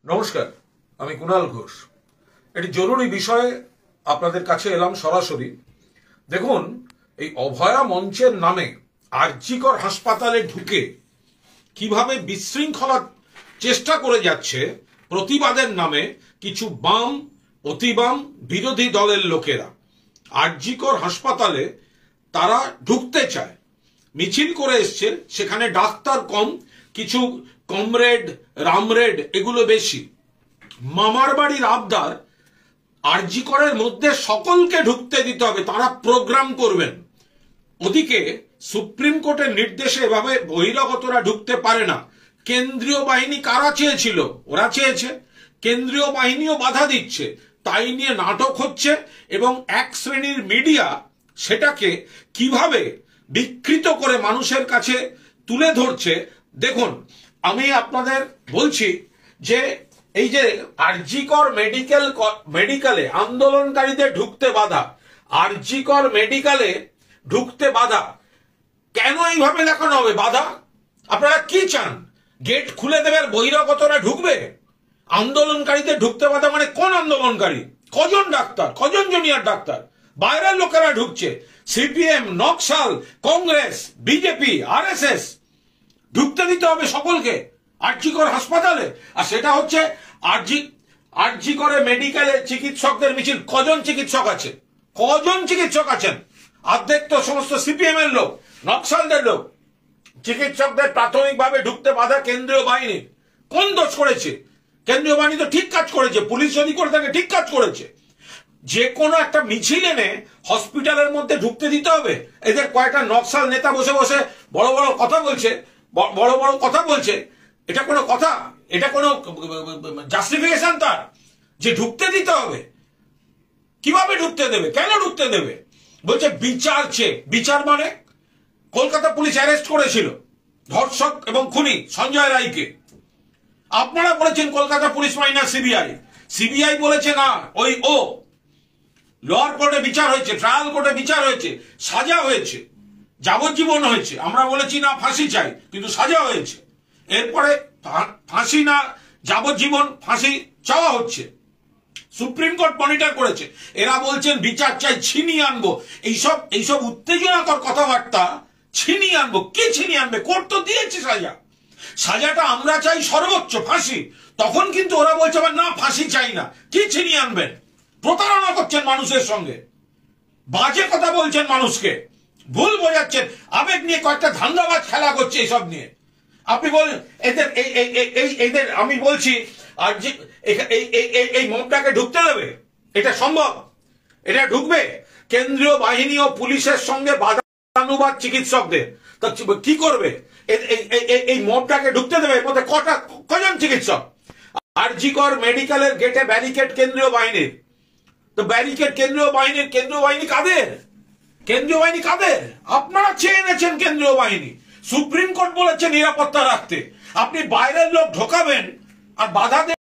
নমস্কার, আমি কুণাল ঘোষ। একটি জরুরি বিষয়ে আপনাদের কাছে এলাম সরাসরি। দেখুন, এই অভয়া মঞ্চের নামে আরজিকর হাসপাতালে ঢুকে কিভাবে বিশৃঙ্খলার চেষ্টা করে যাচ্ছে প্রতিবাদের নামে কিছু বাম, অতিবাম, বিরোধী দলের লোকেরা। আরজিকর হাসপাতালে তারা ঢুকতে চায়, মিছিল করে এসছে, সেখানে ডাক্তার কম, কিছু কমরেড, রামরেড এগুলো বেশি। মামার বাড়ির আবদার আরজিকরের মধ্যে সকলকে ঢুকতে দিতে হবে, তারা প্রোগ্রাম করবেন। ওদিকে সুপ্রিম কোর্টের নির্দেশে এভাবে বহিরাগতরা ঢুকতে পারে না। কেন্দ্রীয় বাহিনী কারা চেয়েছিল? ওরা চেয়েছে। কেন্দ্রীয় বাহিনীও বাধা দিচ্ছে, তাই নিয়ে নাটক হচ্ছে এবং এক শ্রেণীর মিডিয়া সেটাকে কিভাবে বিকৃত করে মানুষের কাছে তুলে ধরছে। দেখুন, আমি আপনাদের বলছি যে এই যে আরজিকর মেডিকেলে আন্দোলনকারীদের ঢুকতে বাধা, আরজিকর মেডিকেলে ঢুকতে বাধা, কেন এইভাবে দেখানো হবে বাধা? আপনারা কি চান? গেট খুলে দেবেন, বহিরাগতরা ঢুকবে? আন্দোলনকারীদের ঢুকতে বাধা মানে কোন আন্দোলনকারী? কজন ডাক্তার, কজন জুনিয়র ডাক্তার? বাইরের লোকেরা ঢুকছে। CPM, Naxal, Congress, BJP, RSS, ঢুকতে দিতে হবে সকলকে আরজিকর হাসপাতালে। আর সেটা হচ্ছে আরজিকরে মেডিকেলে চিকিৎসকদের মিছিল। কজন চিকিৎসক আছে? কজন চিকিৎসক আছেন? অর্ধেক তো সমস্ত সিপিএম এর লোক, নকশালদের লোক। চিকিৎসকদের প্রাথমিকভাবে ঢুকতে বাধা কেন্দ্রীয় বাহিনী। কোন দোষ করেছে? কেন্দ্রীয় বাহিনী তো ঠিক কাজ করেছে, পুলিশ যদি করে থাকে ঠিক কাজ করেছে। যে কোনো একটা মিছিল এনে হসপিটালের মধ্যে ঢুকতে দিতে হবে? এদের কয়েকটা নকশাল নেতা বসে বসে বড় বড় কথা বলছে, এটা কোনো কথা? এটা কোনো জাস্টিফিকেশন তার যে ঢুকতে দিতে হবে? কিভাবে ঢুকতে দেবে? কেন ঢুকতে দেবে? বলছে বিচার চেয়ে। বিচার মানে কলকাতা পুলিশ অ্যারেস্ট করেছিল ধর্ষক এবং খুনি সঞ্জয় রায়কে। আপনারা বলেছেন Kolkata police minus CBI. CBI বলেছে না, ও লোয়ার কোর্টে বিচার হয়েছে, ট্রায়াল কোর্টে বিচার হয়েছে, সাজা হয়েছে, যাবজ্জীবন হয়েছে। আমরা বলেছি না ফাঁসি চাই, কিন্তু সাজা হয়েছে। এরপরে ফাঁসি না যাবজ্জীবন, ফাঁসি চাওয়া হচ্ছে। সুপ্রিম কোর্ট মনিটর করেছে। এরা বলছেন বিচার চাই, ছিনিয়ে আনবো। এইসব উত্তেজনাকর কথাবার্তা। ছিনিয়ে আনবো? কি ছিনিয়ে আনবে? কোর্ট তো দিয়েছে সাজাটা আমরা চাই সর্বোচ্চ ফাঁসি। তখন কিন্তু ওরা বলছে না ফাঁসি চাই না। কি ছিনিয়ে আনবেন? প্রতারণা করছেন মানুষের সঙ্গে, বাজে কথা বলছেন মানুষকে, ভুল বোঝাচ্ছেন, আবেগ নিয়ে কয়েকটা ধান্দাবাজ খেলা করছে এসব নিয়ে। আপনি বলেন এদের আমি বলছি আর যে এই মবটাকে ঢুকতে দেবে? এটা সম্ভব? এটা ঢুকবে? কেন্দ্রীয় বাহিনী ও পুলিশের সঙ্গে বাদানুবাদ চিকিৎসকদের, তা কি করবে? এই মবটাকে ঢুকতে দেবে? এর মধ্যে কজন চিকিৎসক? আরজিকর মেডিকেলের গেটে ব্যারিকেড কেন্দ্রীয় বাহিনীর। তো ব্যারিকেড কেন্দ্রীয় বাহিনী কাদের? কেন্দ্রীয় বাহিনী কাদের? আপনারা চেয়ে এনেছেন কেন্দ্রীয় বাহিনী। সুপ্রিম কোর্ট বলেছে নিরাপত্তা রাখতে। আপনি বাইরের লোক ঢোকাবেন আর বাধা